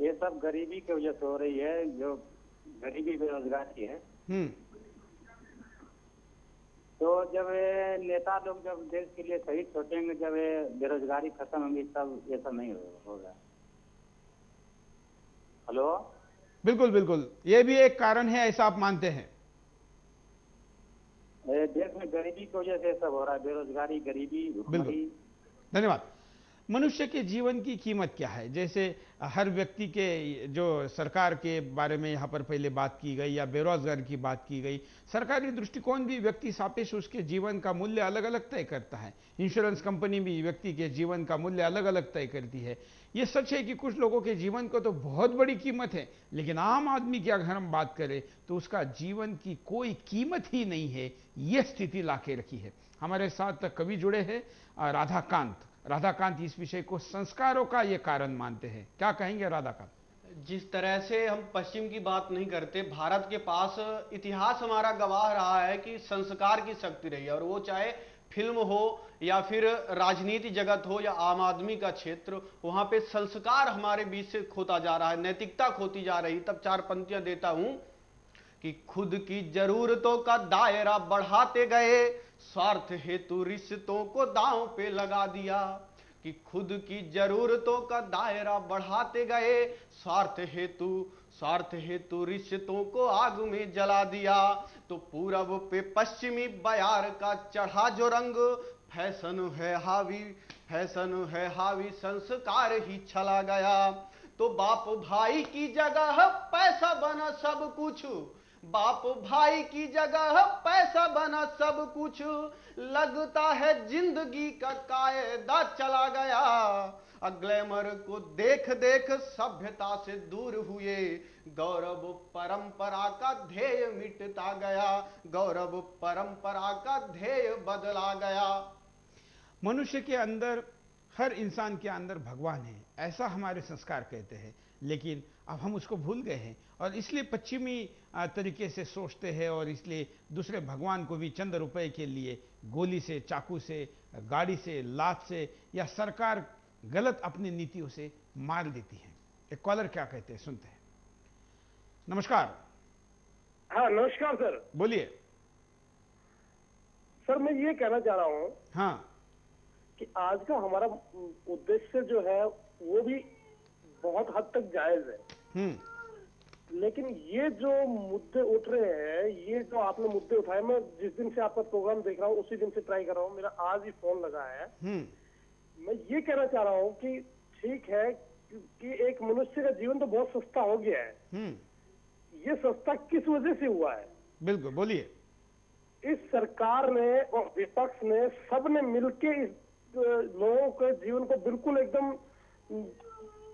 ये सब गरीबी की वजह से हो रही है, जो गरीबी बेरोजगारी है। तो जब ये नेता लोग जब देश के लिए शहीद छूटेंगे, जब ये बेरोजगारी खत्म होगी, तब ये सब नहीं होगा। हेलो। बिल्कुल बिल्कुल, ये भी एक कारण है, ऐसा आप मानते हैं? देश में गरीबी की वजह से सब हो रहा है, बेरोजगारी, गरीबी, भुखमरी। धन्यवाद। मनुष्य के जीवन की कीमत क्या है? जैसे हर व्यक्ति के, जो सरकार के बारे में यहाँ पर पहले बात की गई या बेरोजगार की बात की गई, सरकारी दृष्टिकोण भी व्यक्ति सापेक्ष उसके जीवन का मूल्य अलग अलग तय करता है। इंश्योरेंस कंपनी भी व्यक्ति के जीवन का मूल्य अलग अलग तय करती है। ये सच है कि कुछ लोगों के जीवन को तो बहुत बड़ी कीमत है, लेकिन आम आदमी की अगर हम बात करें तो उसका जीवन की कोई कीमत ही नहीं है। यह स्थिति लाके रखी है। हमारे साथ कवि जुड़े हैं, राधाकांत। राधाकांत इस विषय को संस्कारों का ये कारण मानते हैं। क्या कहेंगे राधाकांत? जिस तरह से हम पश्चिम की बात नहीं करते, भारत के पास इतिहास हमारा गवाह रहा है कि संस्कार की शक्ति रही है, और वो चाहे फिल्म हो या फिर राजनीति जगत हो या आम आदमी का क्षेत्र, वहां पे संस्कार हमारे बीच से खोता जा रहा है, नैतिकता खोती जा रही। तब चार पंक्तियां देता हूं कि खुद की जरूरतों का दायरा बढ़ाते गए, स्वार्थ हेतु रिश्तों को दांव पे लगा दिया। कि खुद की जरूरतों का दायरा बढ़ाते गए, स्वार्थ हेतु रिश्तों को आग में जला दिया। तो पूरब पे पश्चिमी बयार का चढ़ा जो रंग, फैशन है हावी संस्कार ही चला गया। तो बाप भाई की जगह पैसा बना सब कुछ, बाप भाई की जगह पैसा बना सब कुछ, लगता है जिंदगी का कायदा चला गया। ग्लैमर को देख देख सभ्यता से दूर हुए, गौरव परंपरा का ध्येय मिटता गया, गौरव परंपरा का ध्येय बदला गया। मनुष्य के अंदर, हर इंसान के अंदर भगवान है, ऐसा हमारे संस्कार कहते हैं। लेकिन अब हम उसको भूल गए हैं और इसलिए पश्चिमी तरीके से सोचते हैं, और इसलिए दूसरे भगवान को भी चंद रुपए के लिए गोली से, चाकू से, गाड़ी से, लात से या सरकार गलत अपनी नीतियों से मार देती है। एक कॉलर क्या कहते हैं, सुनते हैं। नमस्कार। हाँ नमस्कार सर। बोलिए सर, मैं ये कहना चाह रहा हूँ हाँ कि आज का हमारा उद्देश्य जो है वो भी बहुत हद तक जायज है, लेकिन ये जो मुद्दे उठ रहे हैं, ये जो आपने मुद्दे उठाए, मैं जिस दिन से आपका प्रोग्राम देख रहा हूँ उसी दिन से ट्राई कर रहा हूँ, मेरा आज ही फोन लगा है। मैं ये कहना चाह रहा हूँ कि ठीक है कि एक मनुष्य का जीवन तो बहुत सस्ता हो गया है। ये सस्ता किस वजह से हुआ है? बिल्कुल बोलिए। इस सरकार ने और विपक्ष ने, सबने मिलके इस लोगों के जीवन को बिल्कुल एकदम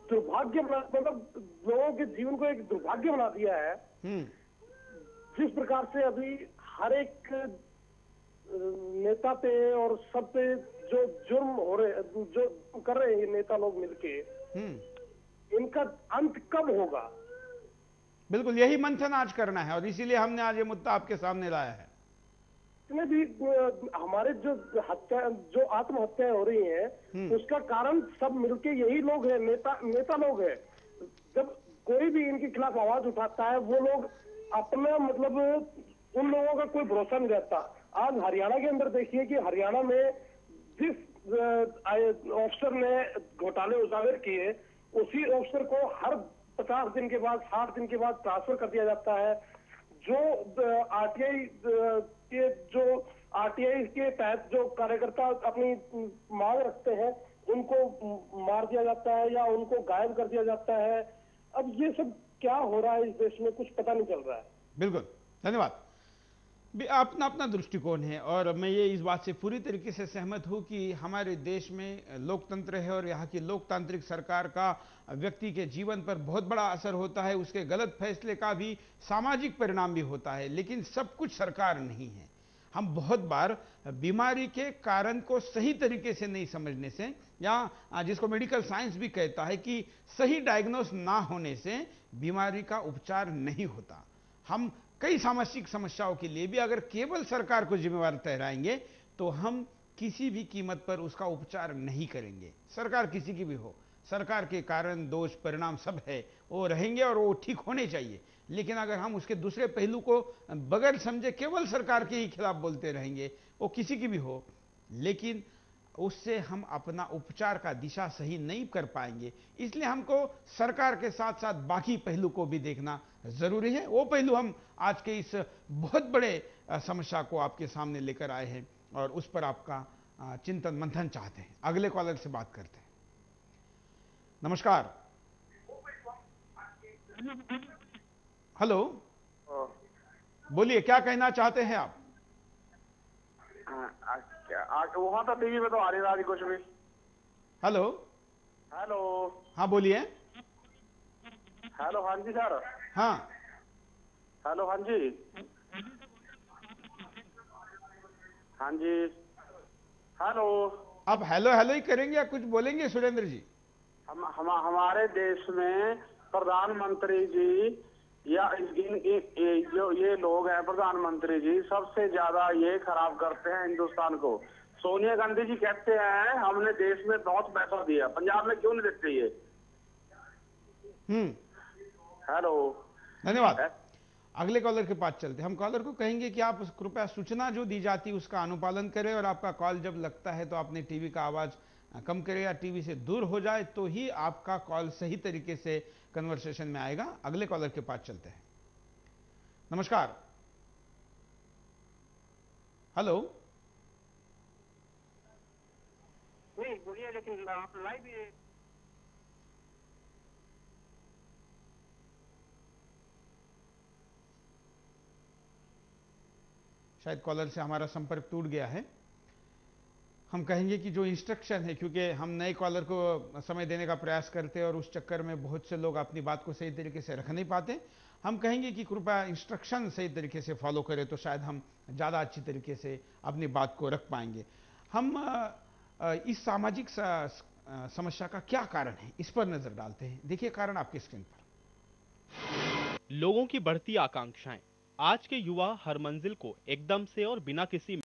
दुर्भाग्य बना, मतलब लोगों के जीवन को एक दुर्भाग्य बना दिया है। जिस प्रकार से अभी हर एक नेता पे और सब पे जो जुर्म हो रहे, जो कर रहे हैं ये नेता लोग मिलके, इनका अंत कब होगा? बिल्कुल यही मंथन आज करना है, और इसीलिए हमने आज ये मुद्दा आपके सामने लाया है। इसमें भी हमारे जो हत्या, जो आत्महत्याएं हो रही हैं, उसका कारण सब मिलके यही लोग हैं, नेता लोग हैं। जब कोई भी इनके खिलाफ आवाज उठाता है, वो लोग अपना, मतलब उन लोगों का कोई भरोसा नहीं रहता। आज हरियाणा के अंदर देखिए कि हरियाणा में जिस ऑफिसर ने घोटाले उजागर किए, उसी ऑफिसर को हर 50 दिन के बाद, 60 दिन के बाद ट्रांसफर कर दिया जाता है। जो आरटीआई के तहत जो कार्यकर्ता अपनी मांग रखते हैं, उनको मार दिया जाता है या उनको गायब कर दिया जाता है। अब ये सब क्या हो रहा है इस देश में, कुछ पता नहीं चल रहा है। बिल्कुल, धन्यवाद। अपना अपना दृष्टिकोण है, और मैं ये इस बात से पूरी तरीके से सहमत हूं कि हमारे देश में लोकतंत्र है, और यहाँ की लोकतांत्रिक सरकार का व्यक्ति के जीवन पर बहुत बड़ा असर होता है। उसके गलत फैसले का भी सामाजिक परिणाम भी होता है, लेकिन सब कुछ सरकार नहीं है। हम बहुत बार बीमारी के कारण को सही तरीके से नहीं समझने से, या जिसको मेडिकल साइंस भी कहता है कि सही डायग्नोस ना होने से बीमारी का उपचार नहीं होता। हम कई सामाजिक समस्याओं के लिए भी अगर केवल सरकार को जिम्मेवार ठहराएंगे तो हम किसी भी कीमत पर उसका उपचार नहीं करेंगे। सरकार किसी की भी हो, सरकार के कारण दोष परिणाम सब है, वो रहेंगे और वो ठीक होने चाहिए। लेकिन अगर हम उसके दूसरे पहलू को बगैर समझे केवल सरकार के ही खिलाफ बोलते रहेंगे, वो किसी की भी हो, लेकिन उससे हम अपना उपचार का दिशा सही नहीं कर पाएंगे। इसलिए हमको सरकार के साथ साथ बाकी पहलू को भी देखना जरूरी है। वो पहलू हम आज के इस बहुत बड़े समस्या को आपके सामने लेकर आए हैं और उस पर आपका चिंतन मंथन चाहते हैं। अगले कॉलर से बात करते हैं। नमस्कार। हेलो, बोलिए, क्या कहना चाहते हैं आप? वहां तो टीवी में तो आ रही कुछ भी। हेलो हेलो, हाँ बोलिए। हेलो, हाँ जी सर। हाँ हेलो, हाँ जी, हाँ जी, हेलो। आप हेलो हेलो ही करेंगे या कुछ बोलेंगे सुरेंद्र जी? हमारे देश में प्रधानमंत्री जी या जो ये लोग हैं प्रधानमंत्री जी, सबसे ज्यादा ये खराब करते हैं हिंदुस्तान को। सोनिया गांधी जी कहते हैं हमने देश में बहुत पैसा दिया, पंजाब में क्यों नहीं देते ये? हेलो, धन्यवाद। अगले कॉलर के पास चलते हैं। हम कॉलर को कहेंगे कि आप कृपया सूचना जो दी जाती है उसका अनुपालन करें और आपका कॉल जब लगता है तो आपने टीवी का आवाज कम करें या टीवी से दूर हो जाए, तो ही आपका कॉल सही तरीके से कन्वर्सेशन में आएगा। अगले कॉलर के पास चलते हैं। नमस्कार। हेलो, नहीं बोलिए, लेकिन आप लाइव भी। शायद कॉलर से हमारा संपर्क टूट गया है। हम कहेंगे कि जो इंस्ट्रक्शन है, क्योंकि हम नए कॉलर को समय देने का प्रयास करते हैं और उस चक्कर में बहुत से लोग अपनी बात को सही तरीके से रख नहीं पाते, हम कहेंगे कि कृपया इंस्ट्रक्शन सही तरीके से फॉलो करें, तो शायद हम ज़्यादा अच्छी तरीके से अपनी बात को रख पाएंगे। हम इस सामाजिक समस्या का क्या कारण है, इस पर नजर डालते हैं। देखिए कारण आपकी स्क्रीन पर। लोगों की बढ़ती आकांक्षाएं। आज के युवा हर मंजिल को एकदम से और बिना किसी